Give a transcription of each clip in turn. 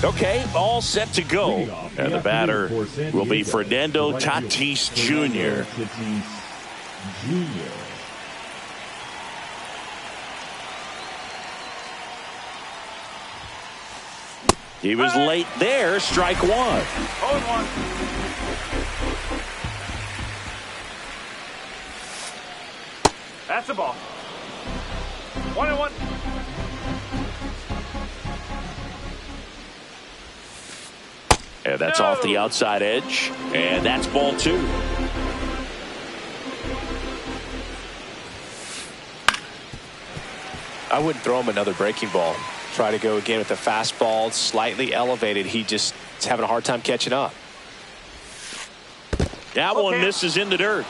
Okay, all set to go. And the batter will be Fernando Tatis Jr. He was late there. Strike one. 0-1. That's a ball. 1-1. And that's off the outside edge. And that's ball two. I wouldn't throw him another breaking ball. Try to go again with the fastball, slightly elevated. He just is having a hard time catching up. That one misses in the dirt.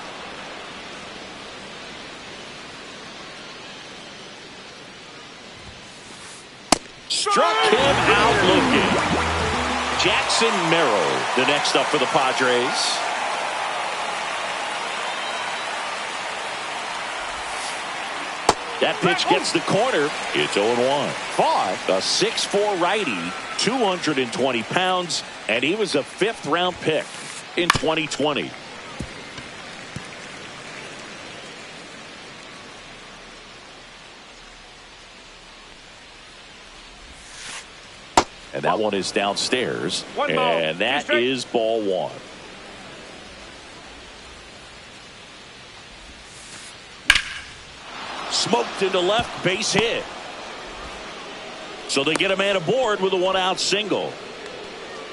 Struck him out looking. Jackson Merrill, the next up for the Padres. That pitch gets the corner. It's 0-1. Fought a 6'4" righty, 220 pounds, and he was a 5th-round pick in 2020. And that one is downstairs. And that is ball one. Smoked into left, base hit. So they get a man aboard with a 1-out single.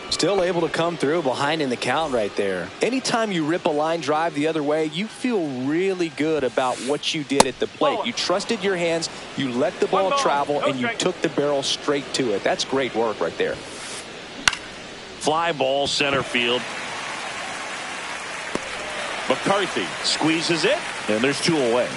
Still able to come through behind in the count right there. Anytime you rip a line drive the other way, you feel really good about what you did at the plate. You trusted your hands, you let the ball travel, and you took the barrel straight to it. That's great work right there. Fly ball center field. McCarthy squeezes it, and there's 2 away.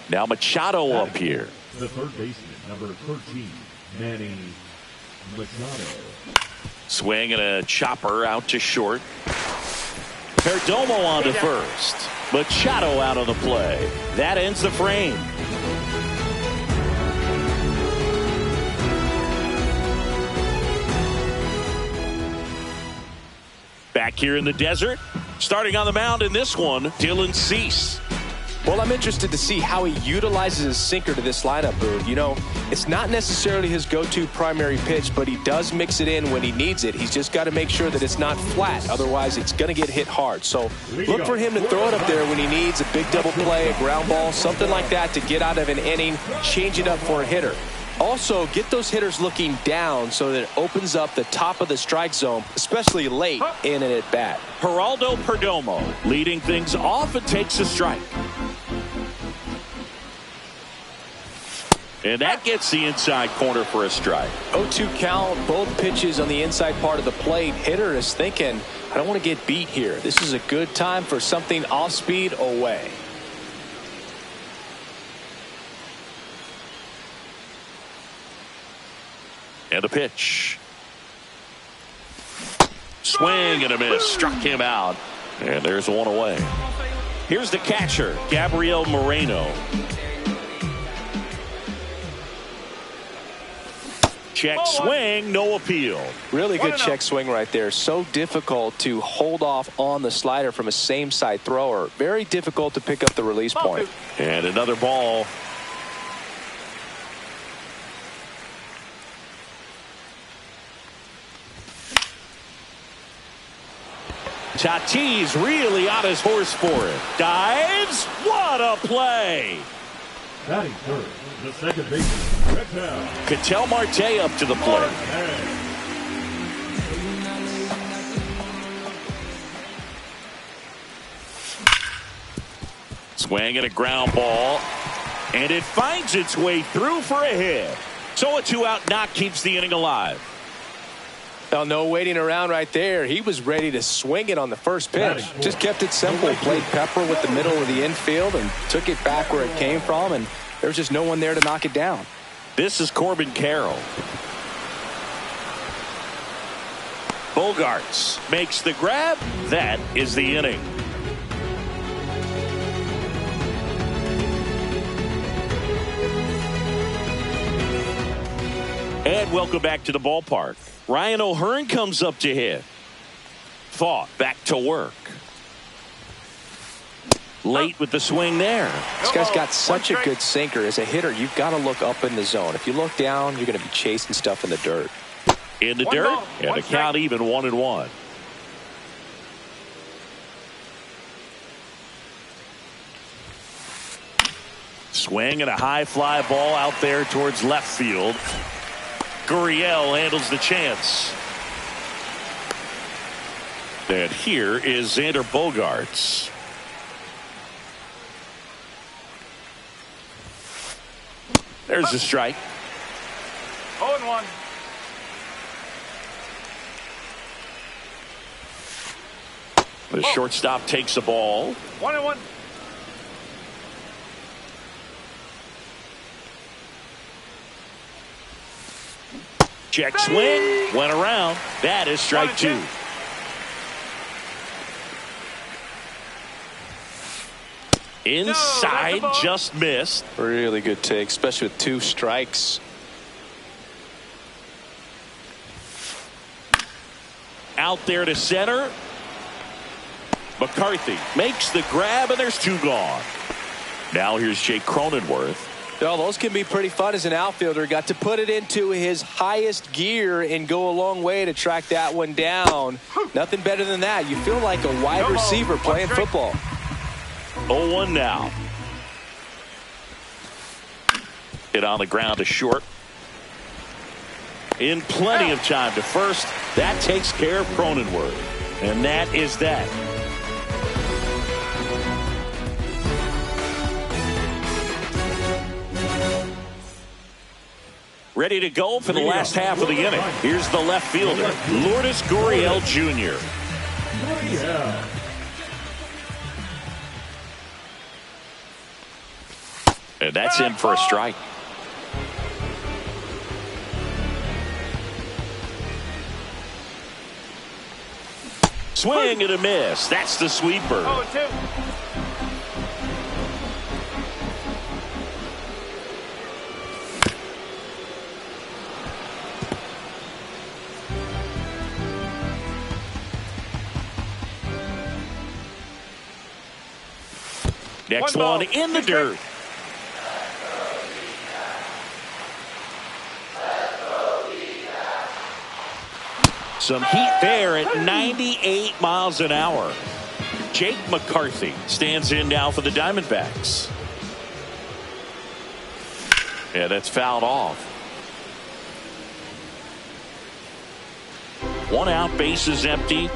Now Machado up here. The third baseman, number 13, Manny Machado. Swing and a chopper out to short. Perdomo on to first. Machado out of the play. That ends the frame. Back here in the desert, starting on the mound in this one, Dylan Cease. Well, I'm interested to see how he utilizes his sinker to this lineup, Boo. You know, it's not necessarily his go-to primary pitch, but he does mix it in when he needs it. He's just got to make sure that it's not flat. Otherwise, it's going to get hit hard. So look for him to throw it up there when he needs a big double play, a ground ball, something like that to get out of an inning, change it up for a hitter. Also, get those hitters looking down so that it opens up the top of the strike zone, especially late in an at-bat. Geraldo Perdomo leading things off and takes a strike. And that gets the inside corner for a strike. 0-2 count, both pitches on the inside part of the plate. Hitter is thinking, I don't want to get beat here. This is a good time for something off speed away. And the pitch. Swing and a miss. Struck him out. And there's one away. Here's the catcher, Gabriel Moreno. Check swing, no appeal. Really good check swing right there. So difficult to hold off on the slider from a same side thrower. Very difficult to pick up the release point. And another ball. Tatis really on his horse for it. Dives. What a play. Batting third, the second baseman, Ketel Marte up to the plate. Swing and a ground ball. And it finds its way through for a hit. So a 2-out knock keeps the inning alive. Well, no waiting around right there. He was ready to swing it on the first pitch. Just kept it simple. Played pepper with the middle of the infield and took it back where it came from. And there's just no one there to knock it down. This is Corbin Carroll. Bogarts makes the grab. That is the inning. And welcome back to the ballpark. Ryan O'Hearn comes up to hit. Thaw back to work. Late with the swing there. This guy's got such a good sinker. As a hitter, you've got to look up in the zone. If you look down, you're going to be chasing stuff in the dirt. In the dirt, and the count even 1-1. Swing and a high fly ball out there towards left field. Gurriel handles the chance. And here is Xander Bogaerts. There's a strike. 0-1. The shortstop takes the ball. 1-1. Check swing. Went around. That is strike 2. Inside, just missed. Really good take, especially with 2 strikes. Out there to center. McCarthy makes the grab, and there's 2 gone. Now here's Jake Cronenworth. Well, those can be pretty fun as an outfielder. Got to put it into his highest gear and go a long way to track that one down. Nothing better than that. You feel like a wide receiver playing football. 0-1 now. Hit on the ground to short. In plenty of time to first. That takes care of Cronenworth. And that is that. Ready to go for the last half of the inning. Here's the left fielder, Lourdes Gurriel Jr. And that's in for a strike. Swing and a miss. That's the sweeper. 0-2. Next one in the dirt. Some heat there at 98 miles an hour. Jake McCarthy stands in now for the Diamondbacks. Yeah, that's fouled off. 1 out, bases empty.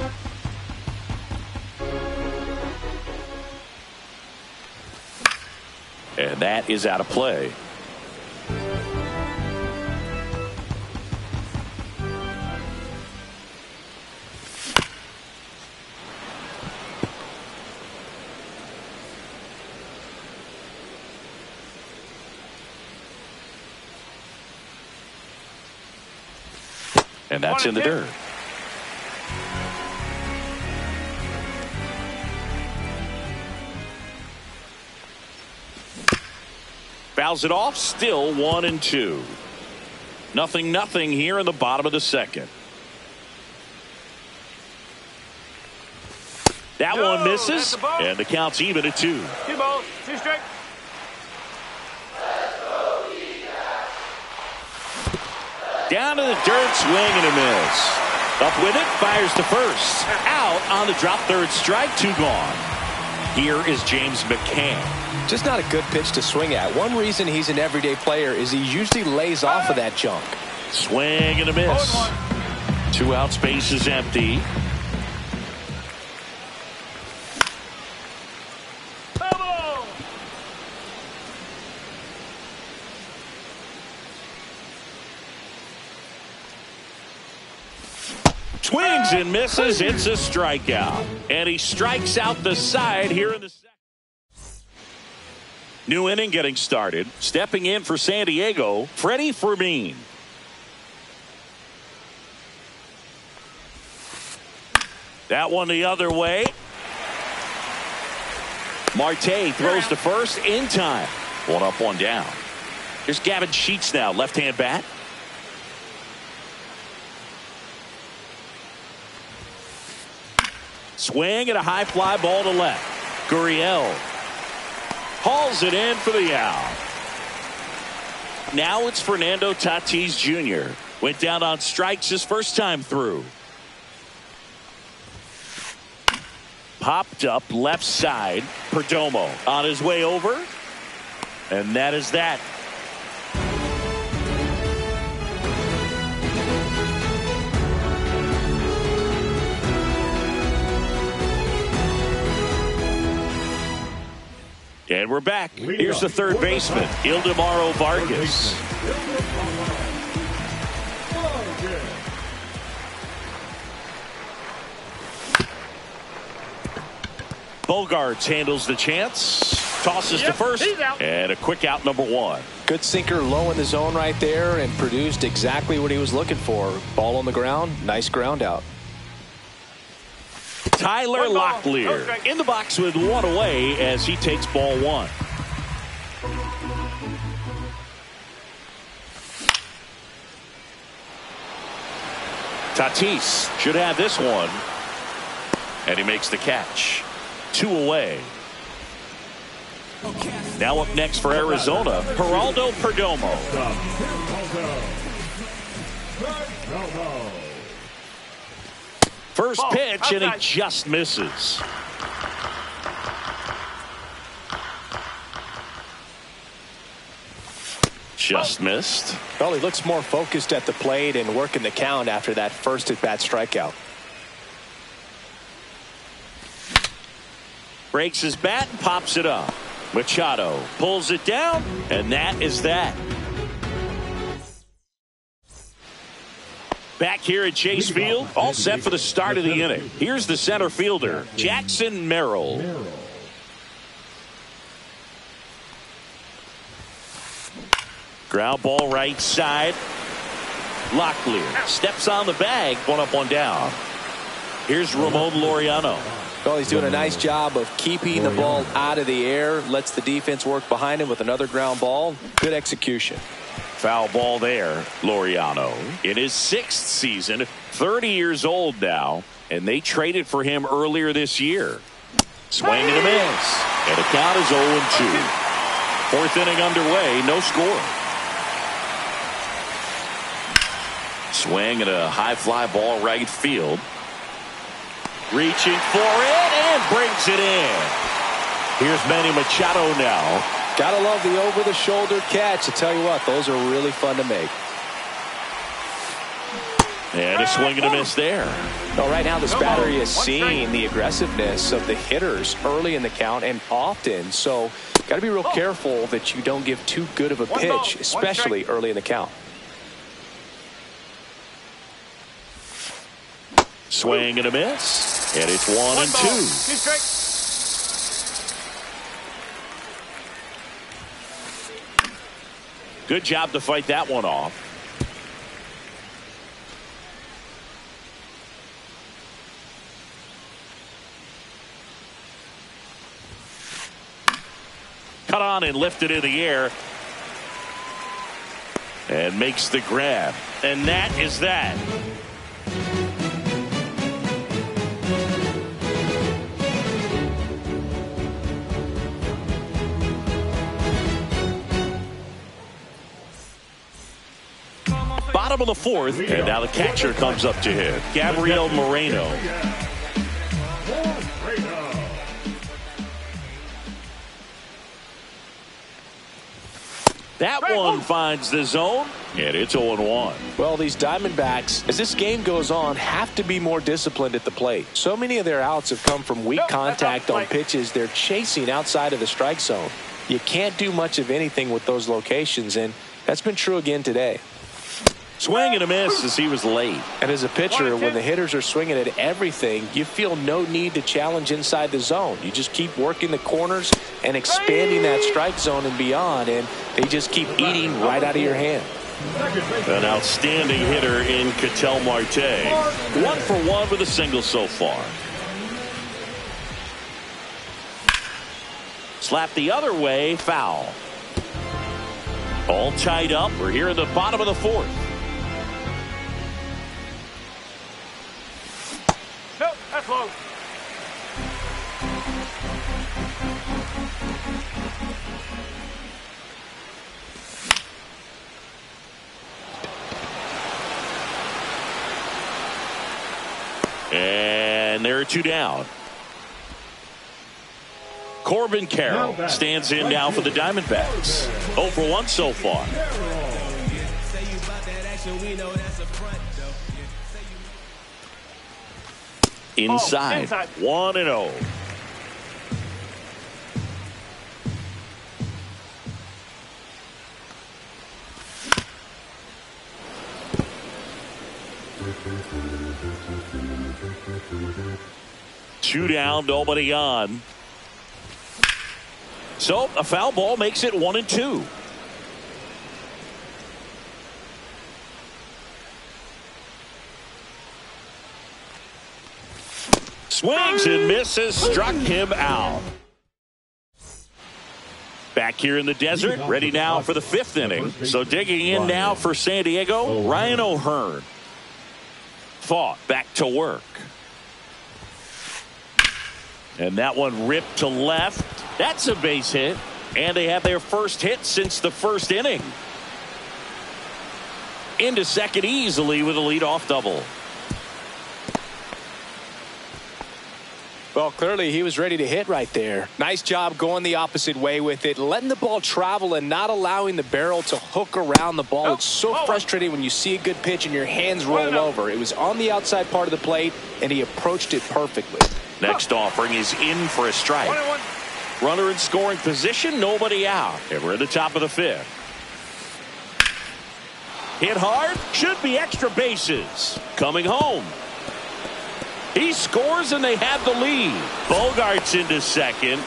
And that is out of play. And that's in the dirt. Fouls it off. Still 1-2. 0-0 here in the bottom of the second. That one misses, and the count's even at 2. 2 balls, 2 strikes. Down to the dirt, swing and a miss. Up with it, fires to first. Out on the drop, third strike, 2 gone. Here is James McCann. Just not a good pitch to swing at. One reason he's an everyday player is he usually lays off of that junk. Swing and a miss. 2 outs, base is empty. Swings and misses. It's a strikeout. And he strikes out the side here in the second. New inning getting started. Stepping in for San Diego, Freddie Fermin. That one the other way. Marte throws to first in time. 1 up, 1 down. Here's Gavin Sheets now, left-hand bat. Swing and a high fly ball to left. Gurriel hauls it in for the out. Now it's Fernando Tatis Jr. Went down on strikes his first time through. Popped up left side. Perdomo on his way over. And that is that. And we're back. Here's the third baseman, Ildemaro Vargas. Bogarts handles the chance. Tosses to first. And a quick out, number one. Good sinker low in the zone right there and produced exactly what he was looking for. Ball on the ground. Nice ground out. Tyler Locklear in the box with one away as he takes ball one. Tatis should have this one. And he makes the catch. 2 away. Now up next for Arizona, Geraldo Perdomo. First pitch, and he just misses. Just missed. Well, he looks more focused at the plate and working the count after that first at-bat strikeout. Breaks his bat and pops it up. Machado pulls it down, and that is that. Back here at Chase Field, all set for the start of the inning. Here's the center fielder, Jackson Merrill. Ground ball right side. Locklear steps on the bag, one up, one down. Here's Ramon Laureano. Well, he's doing a nice job of keeping the ball out of the air. Lets the defense work behind him with another ground ball. Good execution. Foul ball there. Laureano in his 6th season, 30 years old now, and they traded for him earlier this year. Swing and a miss, and the count is 0-2. 4th inning underway, no score. Swing and a high fly ball right field. Reaching for it and brings it in. Here's Manny Machado now. Gotta love the over-the-shoulder catch. I tell you what, those are really fun to make. And a swing and a miss there. Well, right now this battery is seeing the aggressiveness of the hitters early in the count and often. So got to be real careful that you don't give too good of a pitch, especially early in the count. Swing and a miss. And it's 1-2. Good job to fight that one off. Cut on and lifted in the air. And makes the grab. And that is that. Bottom of the 4th, and now the catcher comes up to hit. Gabriel Moreno. That one finds the zone, and it's 0-1. Well, these Diamondbacks, as this game goes on, have to be more disciplined at the plate. So many of their outs have come from weak contact on pitches they're chasing outside of the strike zone. You can't do much of anything with those locations, and that's been true again today. Swing and a miss as he was late. And as a pitcher, when the hitters are swinging at everything, you feel no need to challenge inside the zone. You just keep working the corners and expanding that strike zone and beyond, and they just keep eating right out of your hand. An outstanding hitter in Ketel Marte. 1 for 1 with a single so far. Slap the other way, foul. All tied up. We're here in the bottom of the 4th. That's low. And there are 2 down. Corbin Carroll stands in now for the Diamondbacks. 0 for 1 so far. Inside. 1-0. Two down, nobody on. So a foul ball makes it 1-2. Swings and misses, struck him out. Back here in the desert, ready now for the 5th inning. So digging in now for San Diego, Ryan O'Hearn. Fought back to work. And that one ripped to left. That's a base hit. And they have their first hit since the 1st inning. Into second easily with a leadoff double. Well, clearly he was ready to hit right there. Nice job going the opposite way with it, letting the ball travel and not allowing the barrel to hook around the ball. It's so frustrating when you see a good pitch and your hands roll over. It was on the outside part of the plate, and he approached it perfectly. Next offering is in for a strike. Runner in scoring position, nobody out. And we're at the top of the 5th. Hit hard, should be extra bases. Coming home. He scores and they have the lead. Bogarts into second.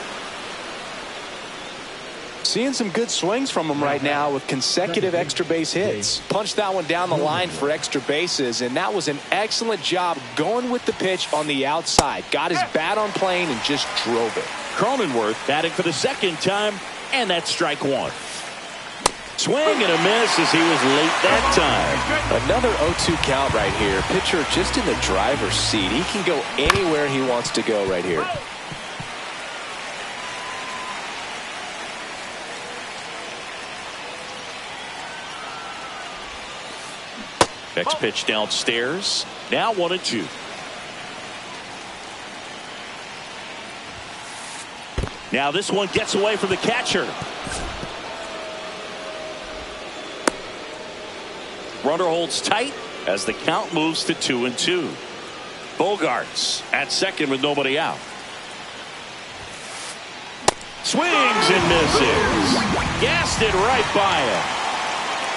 Seeing some good swings from him right now with consecutive extra base hits. Punched that one down the line for extra bases, and that was an excellent job going with the pitch on the outside. Got his bat on plane and just drove it. Cronenworth batting for the 2nd time, and that's strike 1. Swing and a miss as he was late that time. Another 0-2 count right here. Pitcher just in the driver's seat. He can go anywhere he wants to go right here. Next pitch downstairs. Now 1-2. Now this one gets away from the catcher. Runner holds tight as the count moves to 2-2. Bogarts at second with nobody out. Swings and misses. Gassed it right by him.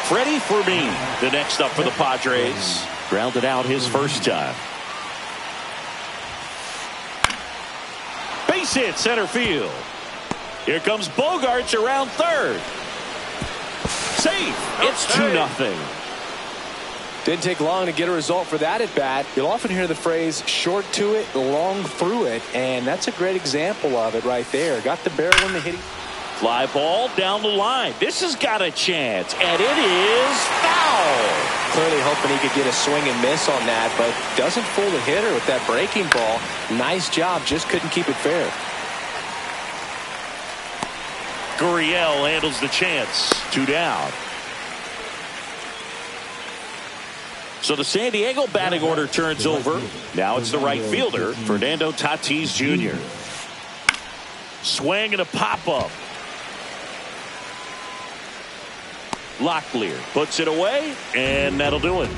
Freddie Fermin, the next up for the Padres. Grounded out his first time. Base hit center field. Here comes Bogarts around third. Safe. It's 2-0. Didn't take long to get a result for that at bat. You'll often hear the phrase short to it, long through it, and that's a great example of it right there. Got the barrel in the hitting. Fly ball down the line. This has got a chance, and it is foul. Clearly hoping he could get a swing and miss on that, but doesn't fool the hitter with that breaking ball. Nice job, just couldn't keep it fair. Gurriel handles the chance. 2 down. So the San Diego batting order turns over. Now it's the right fielder, Fernando Tatis Jr. Swing and a pop-up. Locklear puts it away, and that'll do it.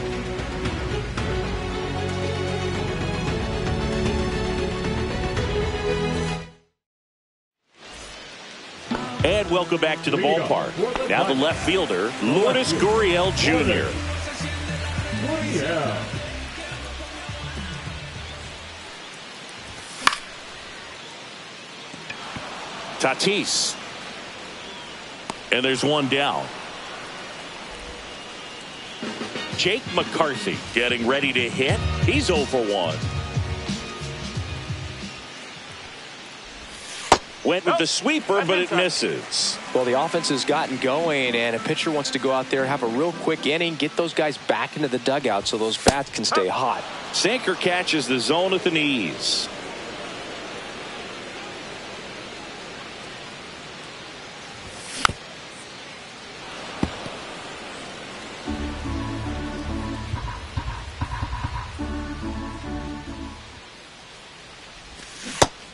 And welcome back to the ballpark. Now the left fielder, Lourdes Gurriel Jr. Tatis. And there's one down. Jake McCarthy getting ready to hit. He's 0 for 1. Went with the sweeper, but it misses. Well, the offense has gotten going, and a pitcher wants to go out there, have a real quick inning, get those guys back into the dugout so those bats can stay hot. Sinker catches the zone at the knees.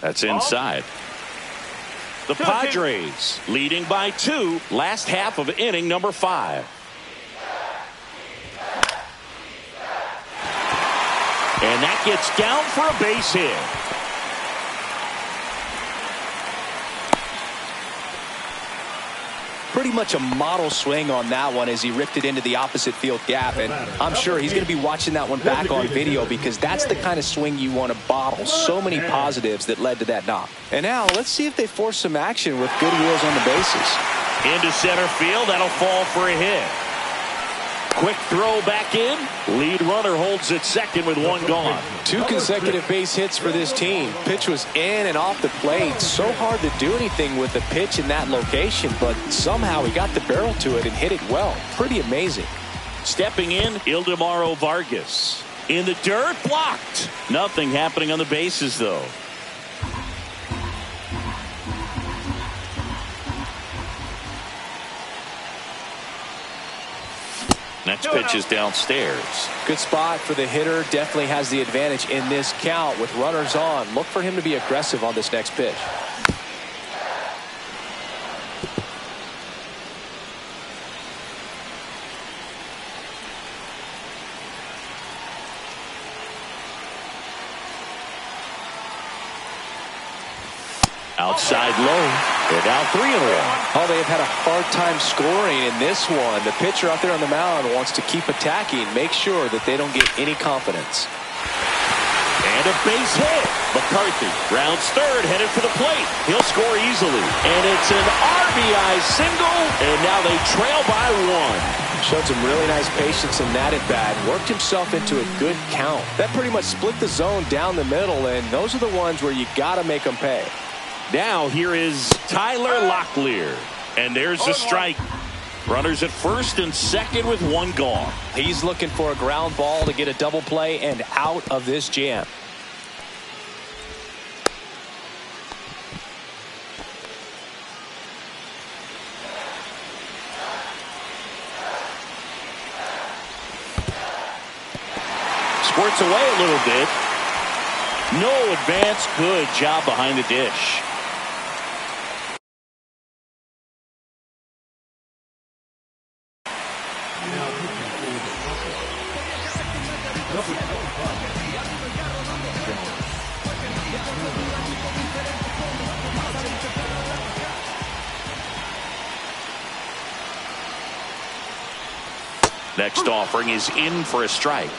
That's inside. The Padres leading by 2, last half of inning number 5. And that gets down for a base hit. Pretty much a model swing on that one as he ripped it into the opposite field gap, and I'm sure he's going to be watching that one back on video because that's the kind of swing you want to bottle. So many positives that led to that knock. And now let's see if they force some action with good wheels on the bases. Into center field, that'll fall for a hit. Quick throw back in. Lead runner holds at second with 1 gone. 2 consecutive base hits for this team. Pitch was in and off the plate. So hard to do anything with the pitch in that location, but somehow he got the barrel to it and hit it well. Pretty amazing. Stepping in, Ildemaro Vargas. In the dirt, blocked. Nothing happening on the bases, though. Next pitch is downstairs. Good spot for the hitter. Definitely has the advantage in this count with runners on. Look for him to be aggressive on this next pitch. Outside low. They're down 3-1. Oh, they have had a hard time scoring in this one. The pitcher out there on the mound wants to keep attacking, make sure that they don't get any confidence. And a base hit. McCarthy rounds third, headed for the plate. He'll score easily. And it's an RBI single, and now they trail by 1. Showed some really nice patience in that at-bat. Worked himself into a good count. That pretty much split the zone down the middle, and those are the ones where you got to make them pay. Now here is Tyler Locklear. And there's a strike. Runners at first and second with 1 gone. He's looking for a ground ball to get a double play and out of this jam. Squirts away a little bit. No advance. Good job behind the dish. Next offering is in for a strike.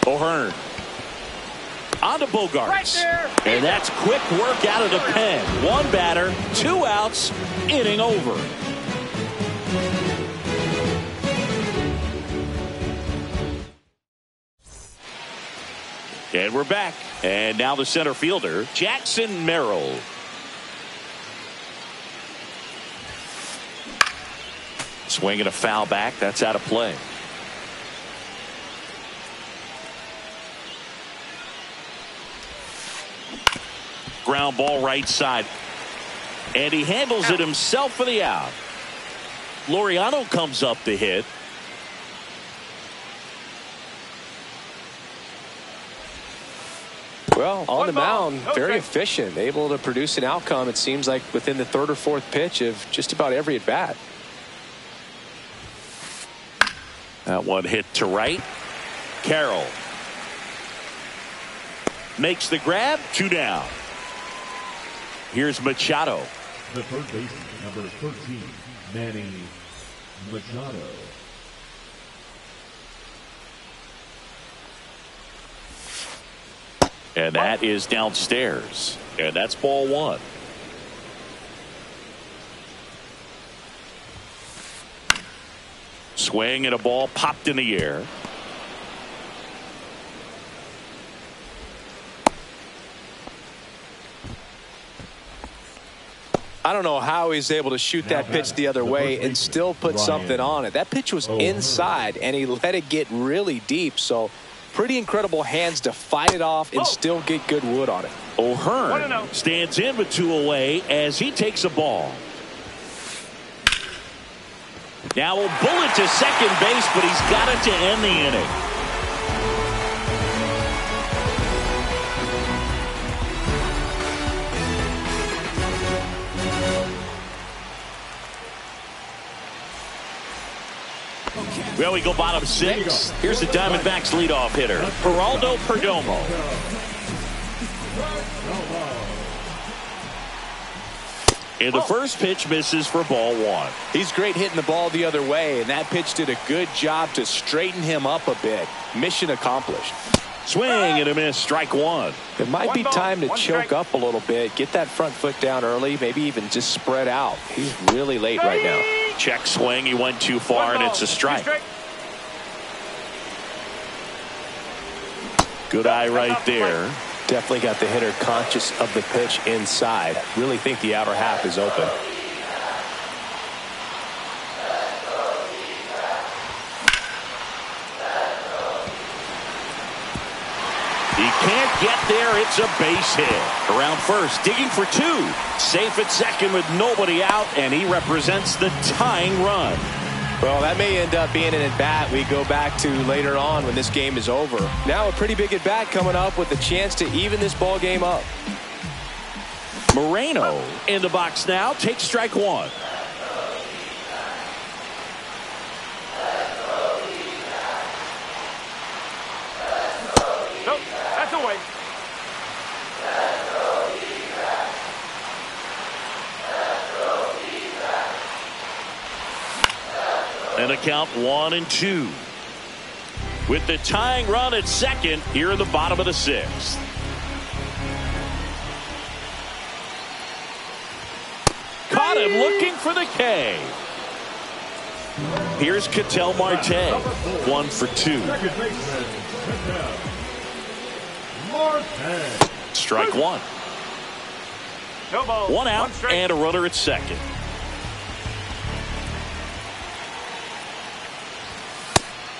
O'Hearn. On to Bogarts. Right there. And that's quick work out of the pen. 1 batter, 2 outs, inning over. And we're back. And now the center fielder, Jackson Merrill. Swinging a foul back. That's out of play. Ground ball right side. And he handles it himself for the out. Laureano comes up to hit. Well, on the mound, very efficient, able to produce an outcome, it seems like, within the 3rd or 4th pitch of just about every at-bat. That one hit to right. Carroll makes the grab. 2 down. Here's Machado. The third baseman, number 13, Manny Machado. And that is downstairs. And that's ball 1. Swing and a ball popped in the air. I don't know how he's able to shoot that pitch the other way and still put something on it. That pitch was inside, and he let it get really deep. So pretty incredible hands to fight it off and still get good wood on it. O'Hearn stands in with 2 away as he takes a ball. Now a bullet to second base, but he's got it to end the inning. Well, we go bottom 6. Here's the Diamondbacks leadoff hitter, Geraldo Perdomo. And the first pitch misses for ball 1. He's great hitting the ball the other way, and that pitch did a good job to straighten him up a bit. Mission accomplished. Swing and a miss, strike 1. It might be time to choke up a little bit, get that front foot down early, maybe even just spread out. He's really late right now. Check swing, he went too far, and it's a strike. Good eye right there. Definitely got the hitter conscious of the pitch inside. Really think the outer half is open. He can't get there. It's a base hit. Around first, digging for 2. Safe at second with nobody out, and he represents the tying run. Well, that may end up being an at-bat we go back to later on when this game is over. Now a pretty big at-bat coming up with a chance to even this ball game up. Moreno in the box now. Takes strike 1. Nope, that's away. And a count 1-2. With the tying run at second here in the bottom of the 6th. Caught him looking for the K. Here's Ketel Marte. 1 for 2. Strike 1. No ball. 1 out and a runner at second.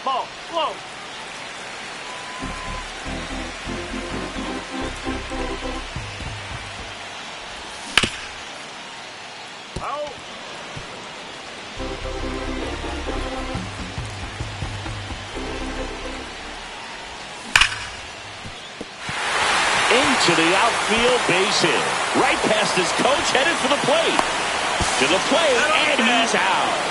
Ball, low. Out. Into the outfield, base hit. Right past his coach, headed for the plate. To the plate, and he's out.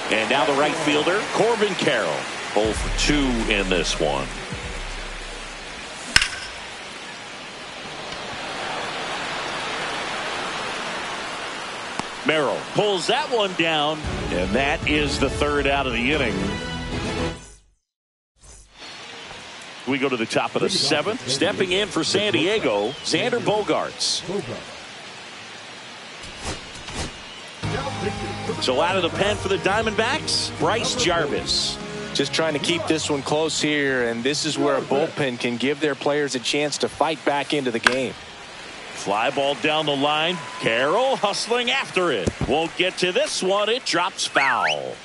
And now the right fielder, Corbin Carroll. 0 for 2 in this one. Merrill pulls that one down, and that is the 3rd out of the inning. We go to the top of the 7th. Stepping in for San Diego, Xander Bogaerts. So out of the pen for the Diamondbacks, Bryce Jarvis. Just trying to keep this one close here, and this is where a bullpen can give their players a chance to fight back into the game. Fly ball down the line. Carroll hustling after it. Won't get to this one. It drops foul.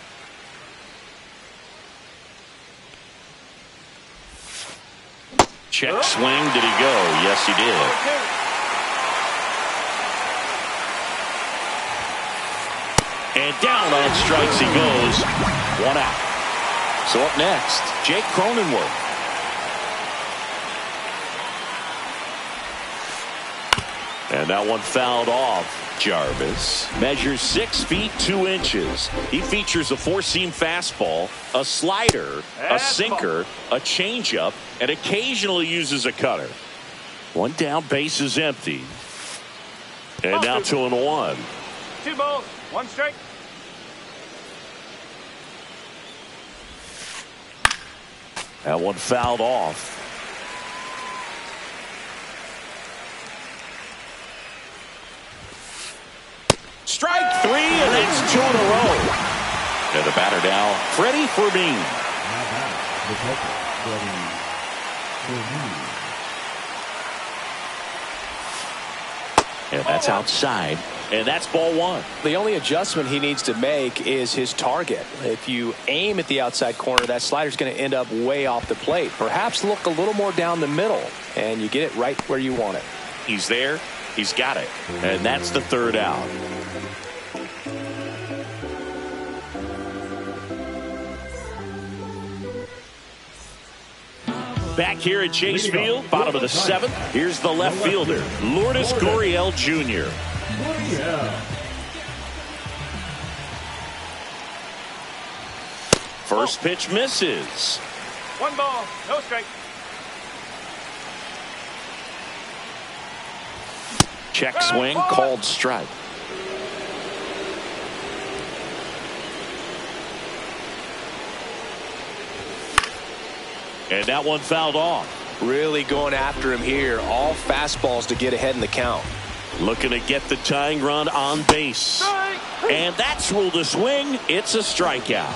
Check swing. Did he go? Yes, he did. And down on strikes he goes. 1 out. So up next, Jake Cronenworth. And that one fouled off. Jarvis measures 6 feet 2 inches. He features a 4-seam fastball, a slider, a sinker, a changeup, and occasionally uses a cutter. 1 down, base is empty. And now 2-1. 2 balls, 1 strike. That one fouled off. Strike 3, and that's 2 in a row. And the batter now, Freddie Fermin. And that's outside. And that's ball 1. The only adjustment he needs to make is his target. If you aim at the outside corner, that slider's going to end up way off the plate. Perhaps look a little more down the middle, and you get it right where you want it. He's there, He's got it. And that's the third out. Back here at Chase Field, bottom of the seventh. Here's the left fielder, Lourdes Gurriel Jr. First pitch misses. 1 ball, no strike. Check swing, called strike. And that one fouled off. Really going after him here. All fastballs to get ahead in the count. Looking to get the tying run on base. And that's ruled a swing. It's a strikeout.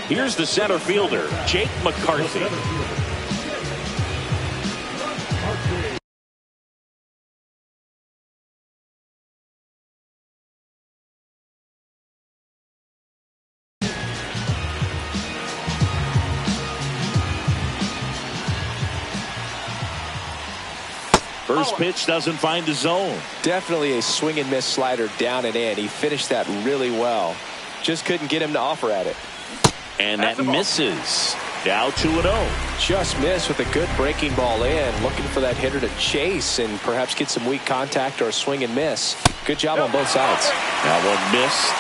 Here's the center fielder, Jake McCarthy. First pitch doesn't find the zone. Definitely a swing and miss slider down and in. He finished that really well. Just couldn't get him to offer at it. And that misses. Now 2-0. Just missed with a good breaking ball in. Looking for that hitter to chase and perhaps get some weak contact or a swing and miss. Good job on both sides. That one missed.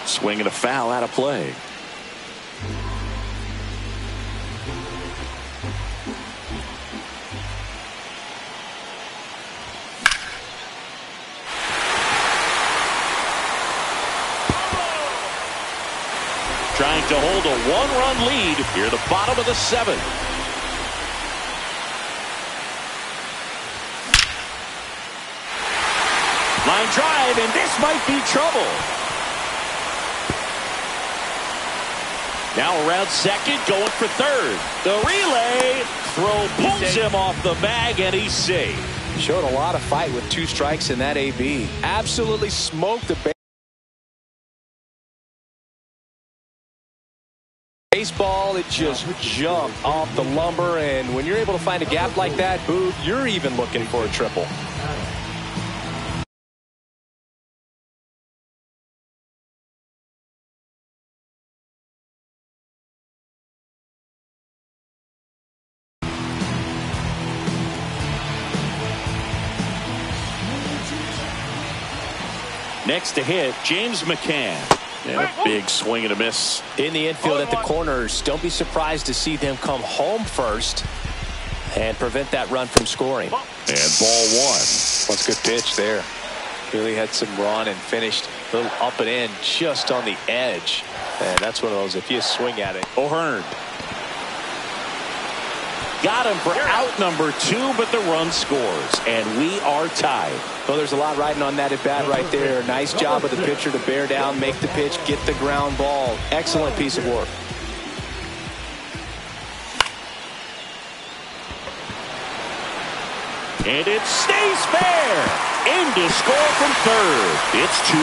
Swing and a foul out of play. Trying to hold a one-run lead here at the bottom of the seventh. Line drive, and this might be trouble. Now around second, going for third. The relay throw pulls him off the bag, and he's safe. Showed a lot of fight with 2 strikes in that AB. Absolutely smoked the baseball. It just jumped off the lumber, and when you're able to find a gap like that, Boog, you're even looking for a triple. Next to hit, James McCann. And a big swing and a miss. In the infield at the corners, don't be surprised to see them come home first and prevent that run from scoring. And ball 1. That's a good pitch there. Really had some run and finished a little up and in just on the edge. And that's one of those, if you swing at it. O'Hearn. Got him for out number 2, but the run scores. And we are tied. Well, there's a lot riding on that at bat right there. Nice job of the pitcher to bear down, make the pitch, get the ground ball. Excellent piece of work. And it stays fair. In to score from third. It's 2-1.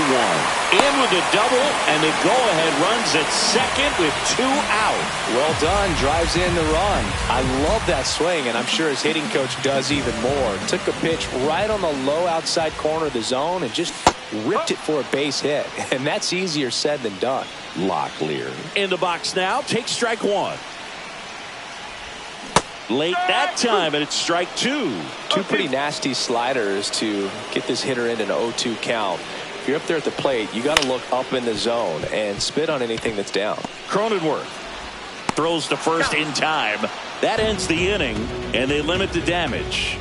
In with a double, and the go-ahead runs at second with 2 out. Well done. Drives in the run. I love that swing, and I'm sure his hitting coach does even more. Took a pitch right on the low outside corner of the zone and just ripped it for a base hit. And that's easier said than done. Locklear in the box now. Take strike 1. Late that time, and it's strike 2. 2 pretty nasty sliders to get this hitter in an 0-2 count. If you're up there at the plate, you got to look up in the zone and spit on anything that's down. Cronenworth throws to first in time. That ends the inning, and they limit the damage.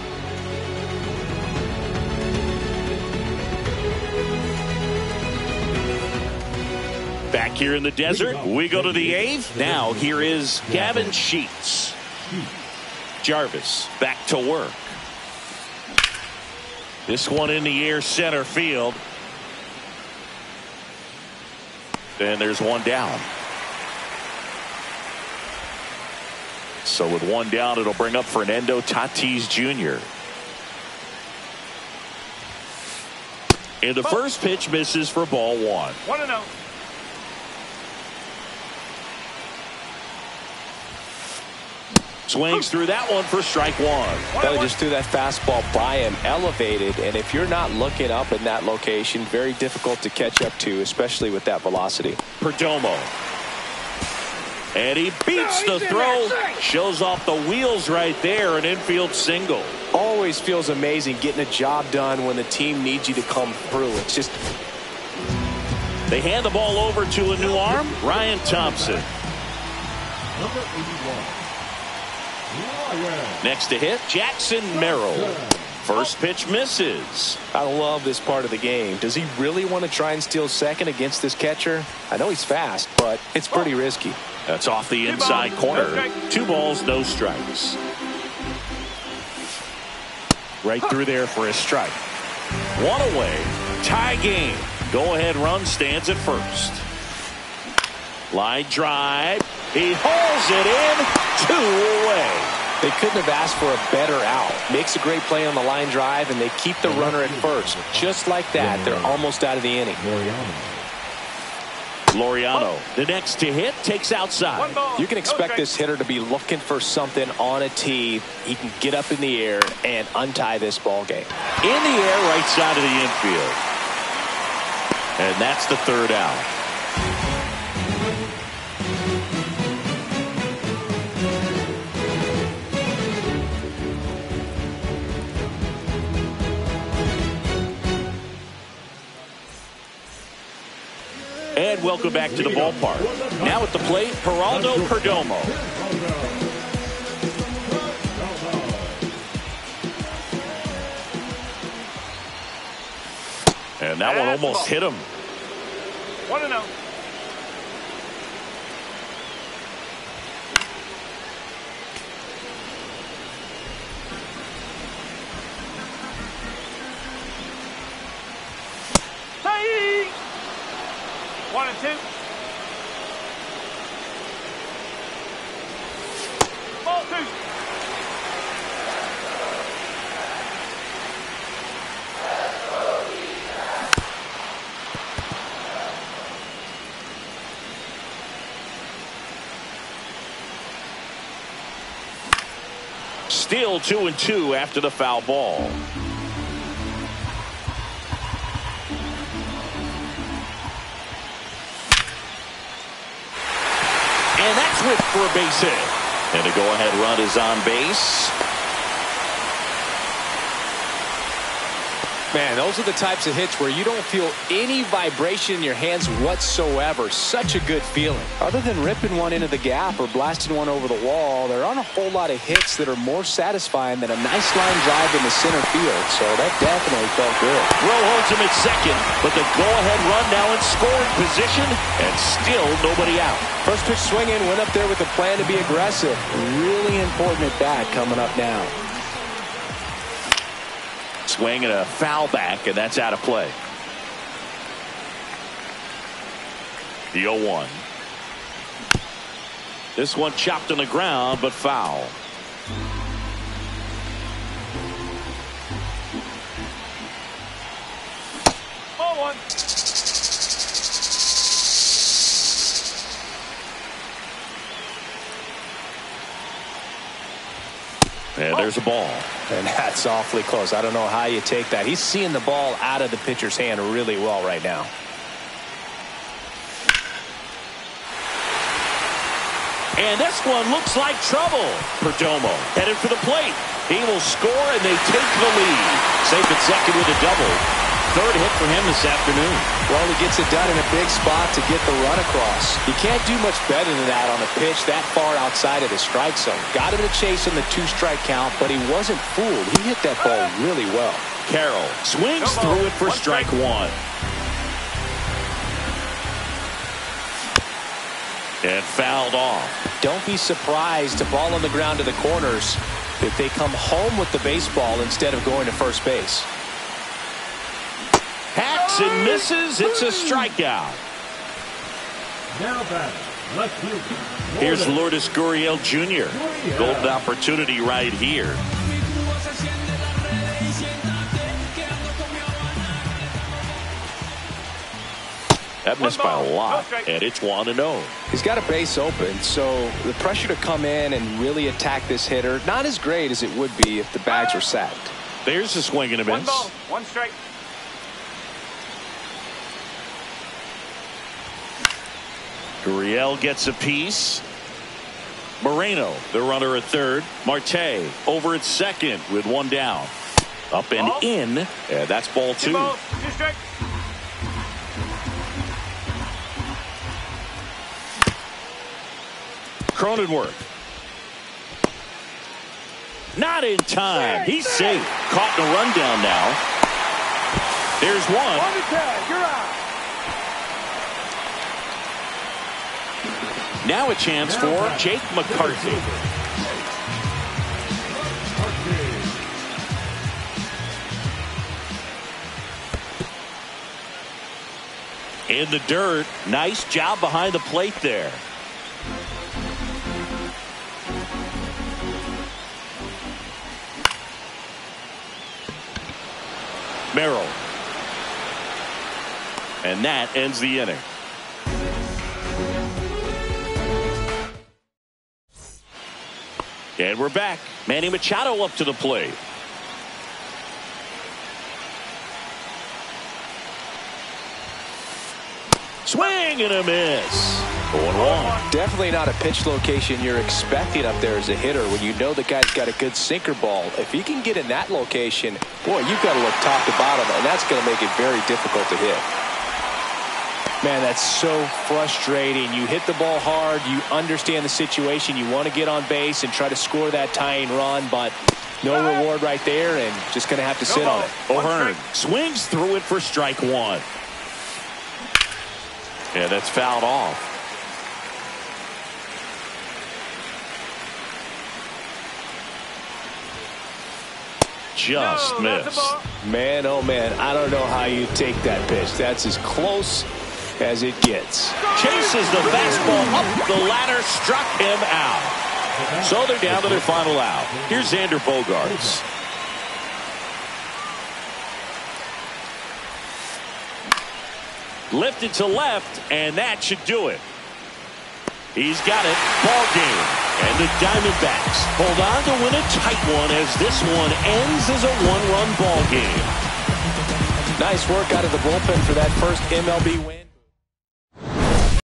Back here in the desert, we go to the 8th. Now here is Gavin Sheets. Jarvis back to work. This one in the air, center field. And there's one down. So with one down, it'll bring up Fernando Tatis Jr. And the first pitch misses for ball 1. 1-0. Swings through that one for strike 1. They just threw that fastball by him, elevated, and if you're not looking up in that location, very difficult to catch up to, especially with that velocity. Perdomo. And he beats the throw. Shows off the wheels right there. An infield single. Always feels amazing getting a job done when the team needs you to come through. It's just... They hand the ball over to a new arm, Ryan Thompson. Number 81. Next to hit, Jackson Merrill. First pitch misses. I love this part of the game. Does he really want to try and steal second against this catcher? I know he's fast, but it's pretty risky. That's off the inside corner. 2 balls, no strikes. Right through there for a strike. 1 away. Tie game. Go-ahead run stands at first. Line drive. He hauls it in. 2 away. They couldn't have asked for a better out. Makes a great play on the line drive, and they keep the runner at first. Just like that, they're almost out of the inning. Laureano, the next to hit, takes outside. You can expect this hitter to be looking for something on a tee. He can get up in the air and untie this ball game. In the air, right side of the infield. And that's the 3rd out. And welcome back to the ballpark. Now at the plate, Geraldo Perdomo. And that one almost hit him. 1-0. Hey! 1-2. Ball 2. Still 2-2 after the foul ball. And that's whipped for a base hit. And a go-ahead run is on base. Man, those are the types of hits where you don't feel any vibration in your hands whatsoever. Such a good feeling. Other than ripping one into the gap or blasting one over the wall, there aren't a whole lot of hits that are more satisfying than a nice line drive in the center field. So that definitely felt good. Rowe holds him at second, but the go-ahead run now in scoring position, and still nobody out. First pitch swinging, went up there with a plan to be aggressive. Really important at bat coming up now. Swing and a foul back, and that's out of play. The 0-1. This one chopped on the ground, but foul. Ball 1. And there's a ball. And that's awfully close. I don't know how you take that. He's seeing the ball out of the pitcher's hand really well right now. And this one looks like trouble. Perdomo headed for the plate. He will score, and they take the lead. Safe at second with a double. 3rd hit for him this afternoon. Well, he gets it done in a big spot to get the run across. You can't do much better than that on a pitch that far outside of the strike zone. Got him to chase on the 2-strike count, but he wasn't fooled. He hit that ball really well. Carroll swings through it for strike 1. And fouled off. Don't be surprised to ball on the ground to the corners if they come home with the baseball instead of going to first base. Hacks and misses. It's a strikeout. Now back, left fielder. Here's Lourdes Gurriel Jr. Golden opportunity right here. That missed by a lot, and it's 1-0. He's got a base open, so the pressure to come in and really attack this hitter, not as great as it would be if the bags were sacked. There's a swing and a One miss. ball, one strike. Gurriel gets a piece. Moreno, the runner at third. Marte over at second with one down. Up and Ball. in, and that's ball 2. 2 balls, 2 strikes. Cronenworth. Not in time. He's safe. Caught in a rundown now. There's one. On the tag, you're out. Now a chance for Jake McCarthy. In the dirt. Nice job behind the plate there. Merrill. And that ends the inning. And we're back. Manny Machado up to the plate. Swing and a miss. 0-1. Definitely not a pitch location you're expecting up there as a hitter when you know the guy's got a good sinker ball. If he can get in that location, boy, you've got to look top to bottom, and that's going to make it very difficult to hit. Man, that's so frustrating. You hit the ball hard. You understand the situation. You want to get on base and try to score that tying run, but no reward right there, and just going to have to sit on it. O'Hearn swings through it for strike 1. And that's fouled off. Just missed. Man, oh man, I don't know how you take that pitch. That's as close as it gets. Chases the fastball up the ladder, struck him out. So they're down to their final out. Here's Xander Bogaerts. Lifted to left, and that should do it. He's got it. Ball game. And the Diamondbacks hold on to win a tight one as this one ends as a one-run ball game. Nice work out of the bullpen for that first MLB win.